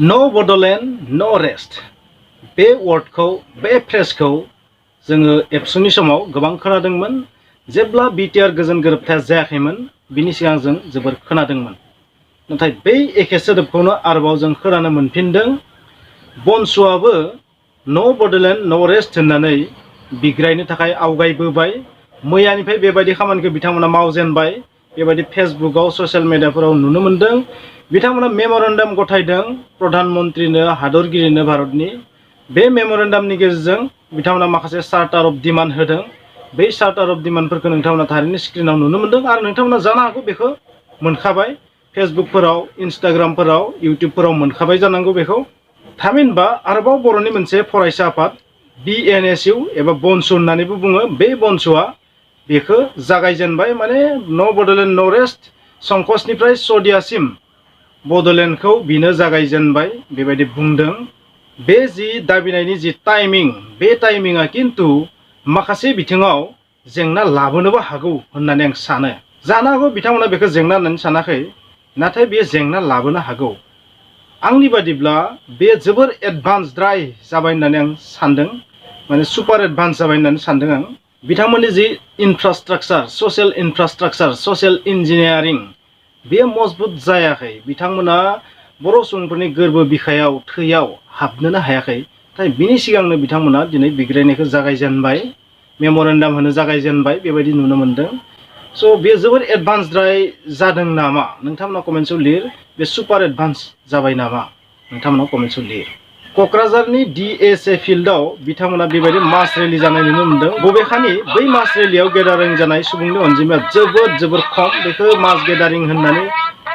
नो बडोलेण्ड नो रेस्ट बे वर्डखौ बे फ्रेजखौ जोङो एबसुनि समाव गोबां खोनादोंमोन जेब्ला बिटिआर गोजोन गोरोबथाया जायाखैमोन बिनि सिगां जों जोबोर खोनादोंमोन नाथाय बै एखे सोदोबखौनो आरोबाव जों खोनानो मोनफिनदों बनसुआबो नो बडोलेण्ड नो रेस्ट होननानै बिग्रायनो थाखाय आवगायबोबाय मैयानिफ्राय बेबायदि खामानिखौ बिथांमोना मावजेनबाय बेबायदि फेसबुकआव ससियेल मिडियाफोराव नुनो मोनदों बिथांमोना मेमोरेन्डाम गथायदों प्रधानमन्त्रीनो हादरगिरिनो भारतनि बे मेमोरेन्डामनि गेजेरजों बिथांमोना माखासे चार्टार अफ डिमान्ड होदों बै चार्टार अफ डिमान्डफोरखौ नोंथांमोना थारैनो स्क्रिनाव नुनो मोनदों आरो नोंथांमोना जानो हागौ बेखौ मोनखाबाय फेसबुकफोराव इन्स्टाग्रामफोराव इउट्युबफोराव मोनखाबाय जानांगौ बेखौ थामहिनबा आरोबाव बर'नि मोनसे फरायसा आफाद BNSU एबा बनसु होननानैबो बुङो बे बनसुआ बेखौ जागायजेनबाय माने नो बडोलेण्ड नो रेस्ट संकसनिफ्राय सदियासिम बडोलेण्डखौ बिनो जागायजेनबाय बेबायदि बुंदों बे जि दाबिनायनि जि टाइमिं बे टाइमिंआ किन्तु माखासे बिथिङाव जेंना लाबोनोबो हागौ होननानै आं सानो जानो हागौ बिथांमोना बेखौ जेंना होननानै सानाखै नाथाय बे जेंना लाबोनो हागौ आंनि बादिब्ला बे जोबोर एडभान्सद्राय जाबाय होननानै आं सानदों माने सुपार एडभान्स जाबाय होननानै सानदों आं बिथांमोननि जि इनफ्रास्ट्राक्चार ससियेल इन्जिनियारिं बे मजबुत जायाखै बिथांमोना बर' सुबुंफोरनि गोरबो बिखायाव थैयाव हाबनोनो हायाखै नाथाय बिनि सिगांनो बिथांमोना दिनै बिग्रायनायखौ जागायजेनबाय मेमोरेन्डाम होनो जागायजेनबाय बेबायदि नुनो मोनदों स' बे जोबोर एडभान्सद्राय जादों नामा नोंथांमोना कमेन्ट्सआव लिर बे सुपार एडभान्स जाबाय नामा नोंथांमोना कमेन्ट्सआव लिर क'क्राझारनि DSA फिल्डआव बिथांमोना बेबायदि मास रेलि जानाय नुनो मोनदों बबेखानि बै मास रेलियाव गेदारिं जानाय सुबुंनि अनजिमाया जोबोर खम बेखौ मास गेदारिं होननानै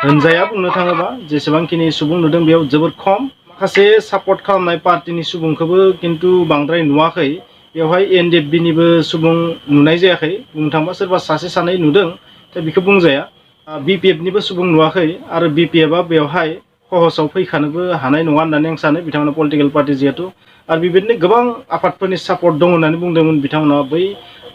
होनजाया बुंनो थाङोबा जेसेबांखिनि सुबुं नुदों बेयाव जोबोर खम माखासे सापर्ट खालामनाय पार्टिनि सुबुंखौबो किन्तु बांद्राय नुवाखै बेवहाय NDFBनिबो सुबुं नुनाय जायाखै बुंनो थाङोबा सोरबा सासे सानै नुदों दा बेखौ बुंजाया BPFनिबो सुबुं नुवाखै आरो BPFआ बेवहाय सहसाव फैखानोबो हानाय नङा होननानै आं सानो बिथांमोना पलिटिकेल पार्टि जिहेतु आरो बेबायदिनो गोबां आफादफोरनि सापर्ट दं होननानै बुंदोंमोन बिथांमोना बै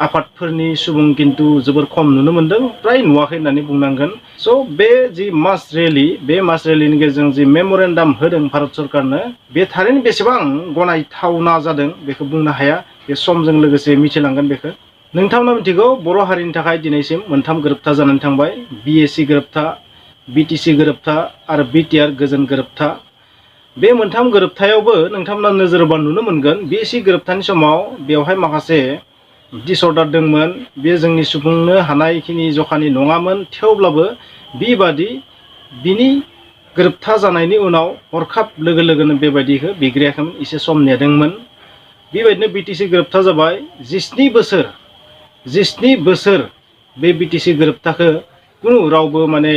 आफादफोरनि सुबुं किन्तु जोबोर खम नुनो मोनदों फ्राय नुवाखै होननानै बुंनांगोन स' बे जि मास रेलि बे मास रेलिनि गेजेरजों जि मेमोरेन्डाम होदों भारत सरकारनो बे थारैनो बेसेबां गनायथावना जादों बेखौ बुंनो हाया बे समजों लोगोसे मिथिलांगोन बेखौ नोंथांमोना मिथिगौ बर' हारिनि थाखाय दिनैसिम मोनथाम गोरोबथा जानानै थांबाय BAC गोरोबथा BTC गोरोबथा आरो BTR गोजोन गोरोबथा बे मोनथाम गोरोबथायावबो नोंथांमोना नोजोर होबा नुनो मोनगोन BAC गोरोबथानि समाव बेवहाय माखासे दिसअर्डार दंमोन बे जोंनि सुफुंनो हानायखिनि जखानि नङामोन थेवब्लाबो बेबादि बिनि गोरोबथा जानायनि उनाव हरखाब लोगो लोगोनो बेबायदिखौ बिग्रायाखैमोन एसे सम नेदोंमोन बेबायदिनो BTC गोरोबथा जाबाय 17 बोसोर बे BTC गोरोबथाखौ कुनु रावबो माने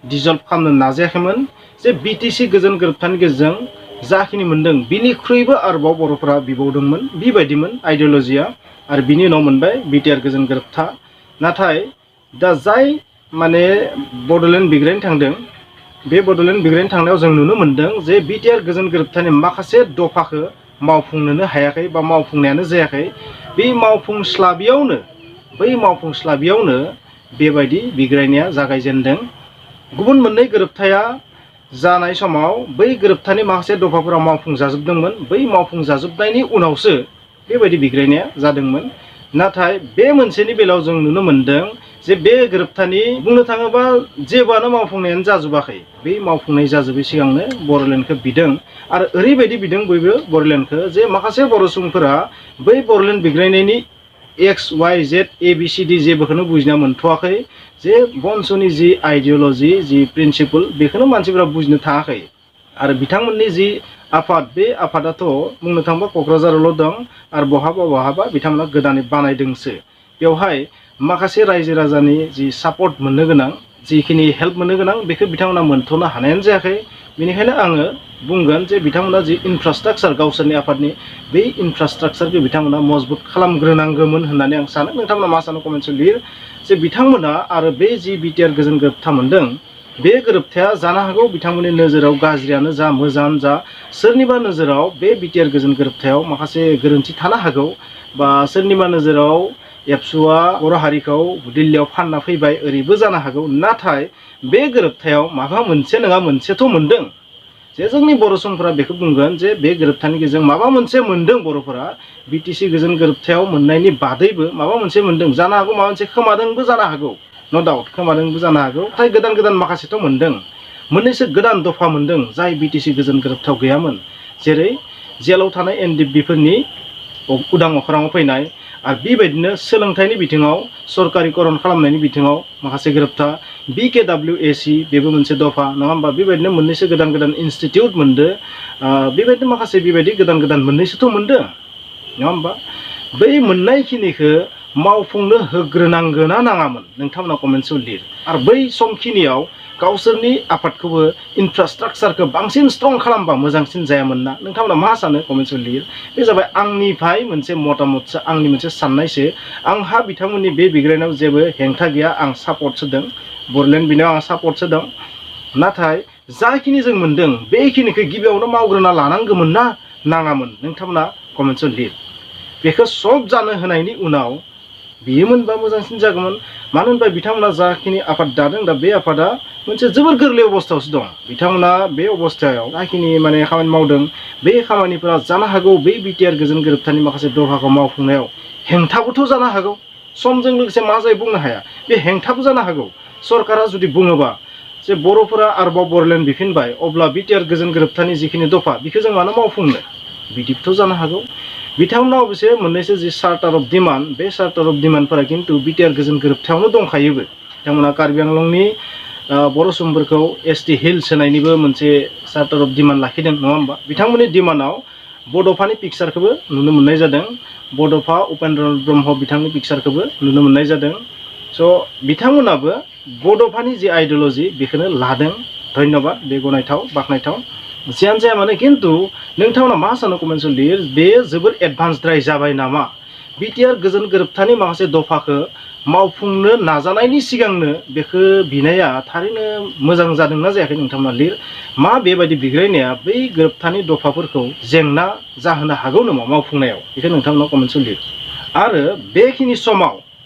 डिजल्भ खालामनो नाजायाखैमोन जे BTC गोजोन गोरोबथानि गेजेरजों जाखिनि मोनदों बिनिख्रुइबो आरोबाव बर'फोरा बिबावदोंमोन बेबायदिमोन आइडिय'लजिया आरो बिनि उनाव मोनबाय BTR गोजोन गोरोबथा नाथाय दा जाय माने बड'लेण्ड बिग्रायनो थांदों बे बड'लेण्ड बिग्रायनो थांनायाव जों नुनो मोनदों जे BTR गोजोन गोरोबथानि माखासे दफाखौ मावफुंनोनो हायाखै बा मावफुंनायानो जायाखै बे मावफुंस्लाबियावनो बेबायदि बिग्रायनाया जागायजेनदों गुबुन मोननै गोरोबथाया जानाय समाव बै गोरोबथानि माखासे दफाफोरा मावफुंजाजोबदोंमोन बै मावफुंजाजोबनायनि उनावसो बेबायदि बिग्रायनाया जादोंमोन नाथाय बे मोनसेनि बेलायाव जों नुनो मोनदों जे बे गोरोबथानि बुंनो थाङोबा जेबोआनो मावफुंनायानो जाजोबाखै बै मावफुंनाय जाजोबै सिगांनो बर'लेण्डखौ बिदों आरो ओरैबायदि बिदों बयबो बर'लेण्डखौ जे माखासे बर' सुबुंफोरा बै बर'लेण्ड बिग्रायनायनि XYZ ABCD जेबोखौनो बुजिना मोनथ'वाखै जे बनसुनि जि आइडिय'लजि जि प्रिन्सिपल बेखौनो मानसिफोरा बुजिनो थाङाखै आरो बिथांमोननि जि आफाद बे आफादाथ' बुंनो थाङोबा क'क्राझारावल' दं आरो बहाबा बिथांमोना गोदानै बानायदोंसो बेवहाय माखासे रायजो राजानि जि सापर्ट मोननो गोनां जिखिनि हेल्प मोननो गोनां बेखौ बिथांमोना मोनथ'नो हानायानो जायाखै बेनिखायनो आङो बुंगोन जे बिथांमोना जि इनफ्रास्ट्राक्चार गावसोरनि आफादनि बै इनफ्रास्ट्राक्चारखौ बिथांमोना मजबुत खालामग्रोनांगौमोन होननानै आं सानो नोंथांमोना मा सानो कमेन्ट्सआव लिर जे बिथांमोना आरो बे जि BTR गोजोन गोरोबथा मोनदों बे गोरोबथाया जानो हागौ बिथांमोननि नोजोराव गाज्रियानो जा मोजाङानो जा सोरनिबा नोजोराव बे BTR गोजोन गोरोबथायाव माखासे गोरोन्थि थानो हागौ बा सोरनिबा नोजोराव एबसुआ बर' हारिखौ दिल्लीयाव फानना फैबाय ओरैबो जानो हागौ नाथाय बे गोरोबथायाव माबा मोनसे नङा मोनसेथ' मोनदों जे जोंनि बर' सुबुंफोरा बेखौ बुंगोन जे बे गोरोबथानि गेजेरजों माबा मोनसे मोन्दों बर'फोरा बिटिसि गोजोन गोरोबथायाव मोननायनि बादैबो माबा मोनसे मोन्दों जानो हागौ माबा मोनसे खोमादोंबो जानो हागौ न' डाउट खोमादोंबो जानो हागौ नाथाय गोदान गोदान माखासेथ' मोन्दों मोननैसो गोदान दफा मोन्दों जाय बिटिसि गोजोन गोरोबथायाव गैयामोन जेरै जेलाव थानाय एनडिएफबिफोरनि उदां अख्राङाव फैनाय आरो बेबायदिनो सोलोंथाइनि बिथिङाव सरकारिकरन खालामनायनि बिथिङाव माखासे गोरोबथा BKWAC बेबो मोनसे दफा नङा होमबा बेबायदिनो मोननैसो गोदान गोदान इनस्टिटिउट मोनदो बेबायदिनो माखासे बेबायदि गोदान गोदान मोननैसोथ' मोनदों नङा होमबा बै मोननायखिनिखौ मावफुंनो होग्रोनांगोना नाङामोन नोंथांमोना कमेन्ट्सआव लिर आरो बै समखिनियाव गावसोरनि आफादखौबो इनफ्रास्ट्राक्चारखौ बांसिन स्ट्रं खालामबा मोजांसिन जायामोन ना नोंथांमोना मा सानो कमेन्ट्सआव लिर बे जाबाय आंनिफ्राय मोनसे मतामतसो आंनि मोनसे साननायसो आंहा बिथांमोननि बे बिग्रायनायाव जेबो हेंथा गैया आं सापर्ट होदों बर'लेण्ड बिनायाव आं सापर्ट होदों नाथाय जाखिनि जों मोन्दों बेखिनिखौ गिबियावनो मावग्रोना लानांगौमोन ना नाङामोन नोंथांमोना कमेन्ट्सआव लिर बेखौ सल्भ जानो होनायनि उनाव बियो मोनबा मोजांसिन जागौमोन मानो होनबा बिथांमोना जाखिनि आफाद दादों दा बे आफादा मोनसे जोबोर गोरलै अबस्थायावसो दं बिथांमोना बे अबस्थायाव जाखिनि माने खामानि मावदों बे खामानिफोरा जानो हागौ बै बिटिआर गोजोन गोरोबथानि माखासे दफाखौ मावफुंनायाव हेंथाबोथ' जानो हागौ समजों लोगोसे मा जायो बुंनो हाया बे हेंथाबो जानो हागौ सरकारा जुदि बुङोबा जे बर'फोरा आरोबाव बर'लेण्ड बिफिनबाय अब्ला बिटिआर गोजोन गोरोबथानि जिखिनि दफा बेखौ जों मानो मावफुंनो बिदिबोथ' जानो हागौ बिथांमोना अबयसे मोननैसो जि चार्टार अफ डिमान्ड बे चार्टार अफ डिमान्डफोरा खिन्थु बिटिआर गोजोन गोरोबथायावनो दंखायोबो बिथांमोना कार्बि आंलंनि बर' सुबुंफोरखौ एसटि हिल्स होनायनिबो मोनसे चार्टार अफ डिमान्ड लाखिदों नङा होमबा बिथांमोननि डिमान्डआव बड'फानि पिक्सारखौबो नुनो मोननाय जादों बड'फा उपेन्द्र ब्रह्म बिथांनि पिक्सारखौबो नुनो मोननाय जादों स' बिथांमोनाबो बड'फानि जि आइडिय'लजि बेखौनो लादों धन्यबाद बे गनायथाव बाख्नायथाव जियानो जाया माने खिन्थु नोंथांमोना मा सानो कमेन्ट्सआव लिर बे जोबोर एडभान्सद्राय जाबाय नामा बिटिआर गोजोन गोरोबथानि माखासे दफाखौ मावफुंनो नाजानायनि सिगांनो बेखौ बिनाया थारैनो मोजां जादोंना जायाखै नोंथांमोना लिर मा बेबायदि बिग्रायनाया बै गोरोबथानि दफाफोरखौ जेंना जाहोनो हागौ नामा मावफुंनायाव बेखौ नोंथांमोना कमेन्ट्सआव लिर आरो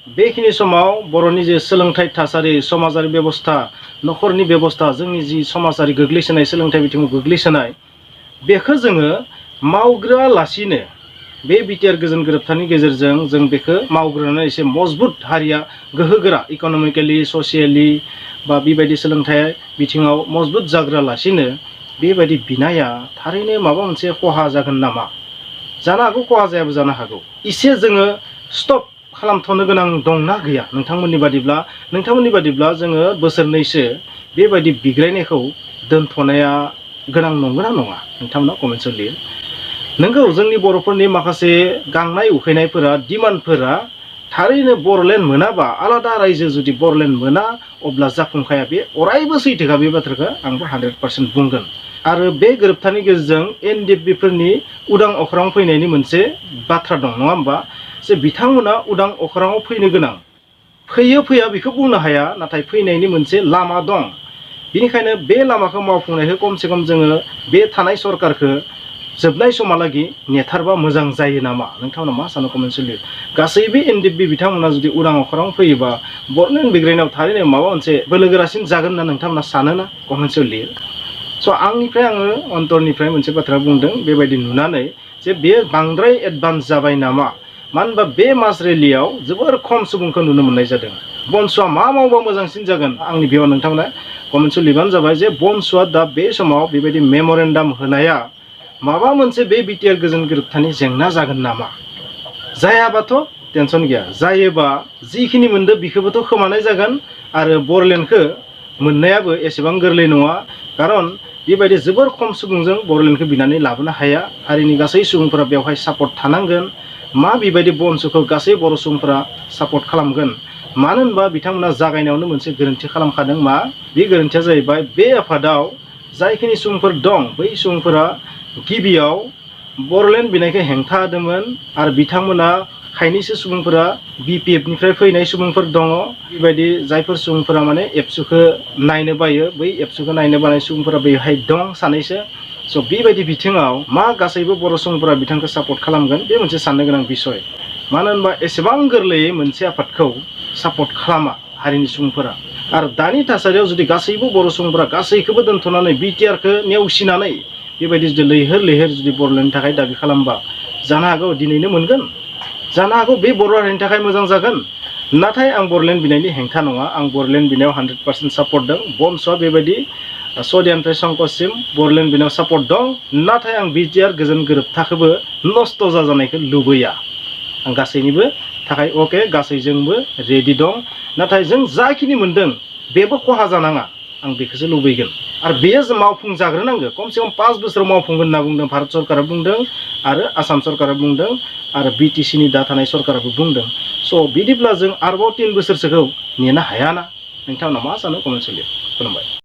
बेखिनि समाव बर'नि जे सोलोंथाइ थासारि समाजारि बेबस्था न'खरनि बेबस्था जोंनि जि समाजारि गोग्लैसोनाय सोलोंथाइ बिथिङाव गोग्लैसोनाय बेखौ जोङो मावग्रोआलासिनो बे बिटिआर गोजोन गोरोबथानि गेजेरजों जों बेखौ मावग्रोनानै एसे मजबुत हारिया गोहोगोरा इक'नमिकेलि ससियेलि बा बेबायदि सोलोंथाइ बिथिङाव मजबुत जाग्रालासिनो बेबायदि बिनाया थारैनो माबा मोनसे खहा जागोन नामा जानो हागौ खहा जायाबो जानो हागौ एसे जोङो स्टप खालामथ'नो गोनां दंना गैया नोंथांमोननि बादिब्ला जोङो बोसोरनैसो बेबायदि बिग्रायनायखौ दोनथ'नाया गोनां नंगौना नङा नोंथांमोना कमेन्ट्सआव लिर नोंगौ जोंनि बर'फोरनि माखासे गांनाय उखैनायफोरा डिमान्डफोरा थारैनो बर'लेण्ड मोनाबा आलादा रायजो जुदि बर'लेण्ड मोना अब्ला जाफुंखाया बे अरायबो सैथोखा बे बाथ्राखौ आंबो 100% बुंगोन आरो बे गोरोबथानि गेजेरजों एनडिएफबिफोरनि उदां अख्राङाव फैनायनि मोनसे बाथ्रा दं नङा होमबा जे बिथांमोना उदां अख्राङाव फैनो गोनां फैया बेखौ बुंनो हाया नाथाय फैनायनि मोनसे लामा दं बेनिखायनो बे लामाखौ मावफुंनायखौ खमसे खम जोङो बे थानाय सरकारखौ जोबनाय समहालागि नेथारबा मोजां जायो नामा नोंथांमोना मा सानो कमेन्ट्सआव लिर गासैबो एनडिएफबि बिथांमोना जुदि उदां अख्राङाव फैयोबा बर'लेण्ड बिग्रायनायाव थारैनो माबा मोनसे बोलोगोरासिन जागोन होनना नोंथांमोना सानोना कमेन्ट्सआव लिर स' आंनिफ्राय आङो अन्तरनिफ्राय मोनसे बाथ्रा बुंदों बेबायदि नुनानै जे बेयो बांद्राय एडभान्स जाबाय नामा मानो होनबा बे मास रेलियाव जोबोर खम सुबुंखौ नुनो मोननाय जादों बनसुआ मा मावबा मोजांसिन जागोन आंनि बेयाव नोंथांमोना कमेन्ट्सआव लिरबानो जाबाय जे बनसुआ दा बे समाव बेबायदि मेम'रेन्डाम होनाया माबा मोनसे बे बिटिआर गोजोन गोरोबथानि जेंना जागोन नामा जायाबाथ' टेनसन गैया जायोबा जिखिनि मोनदो बेखौबोथ' खोमानाय जागोन आरो बर'लेण्डखौ मोननायाबो एसेबां गोरलै नङा खारन बेबायदि जोबोर खम सुबुंजों बर'लेण्डखौ बिनानै लाबोनो हाया हारिनि गासै सुबुंफोरा बेवहाय सापर्ट थानांगोन मा बेबायदि बनसुखौ गासै बर' सुबुंफोरा सापर्ट खालामगोन मानो होनबा बिथांमोना जागायनायावनो मोनसे गोरोन्थि खालामखादों मा बे गोरोन्थिया जाहैबाय बे आफादाव जायखिनि सुबुंफोर दं बै सुबुंफोरा गिबियाव बर'लेण्ड बिनायखौ हेंथा होदोंमोन आरो बिथांमोना खायनैसो सुबुंफोरा बिपिएफनिफ्राय फैनाय सुबुंफोर दङ बेबायदि जायफोर सुबुंफोरा माने एबसुखौ नायनो बायो बै एबसुखौ नायनो बानाय सुबुंफोरा बेवहाय दं सानैसो स' बेबायदि बिथिङाव मा गासैबो बर' सुबुंफोरा बिथांखौ सापर्ट खालामगोन बे मोनसे साननो गोनां बिसय मानो होनबा एसेबां गोरलैयै मोनसे आफादखौ सापर्ट खालामा हारिनि सुबुंफोरा आरो दानि थासारियाव जुदि गासैबो बर' सुबुंफोरा गासैखौबो दोनथ'नानै बिटिआरखौ नेवसिनानै बेबायदि जुदि लैहोर लैहोर जुदि बर'लेण्डनि थाखाय दाबि खालामबा जानो हागौ दिनैनो मोनगोन, जानो हागौ बे बर' हारिनि थाखाय मोजां जागोन। नाथाय आं बर'लेण्ड बिनायनि हेंथा नङा, आं बर'लेण्ड बिनायाव 100% सापर्ट दं। बनसुआ बेबायदि सदियानिफ्राय संकससिम बर'लेण्ड बिनायाव सापर्ट दं। नाथाय आं बिटिआर गोजोन गोरोबथाखौबो नस्थ' जाजानायखौ लुबैया। आं गासैनिबो थाखाय अके, गासैजोंबो रेडि दं। नाथाय जों जाखिनि मोनदों बेबो खहा जानाङा, आं बेखौसो लुबैगोन। आरो बेयो जों मावफुंजाग्रोनांगौ, खमसे खम 5 बोसोराव मावफुंगोन होनना बुंदों भारत सरकारा बुंदों, आरो आसाम सरकारा बुंदों, आरो बिटिसिनि दा थानाय सरकाराबो बुंदों। स' बिदिब्ला जों आरोबाव 3 बोसोरसोखौ नेनो हायाना? नोंथांमोना मा सानो? कमेन्ट लिर। खुलुमबाय।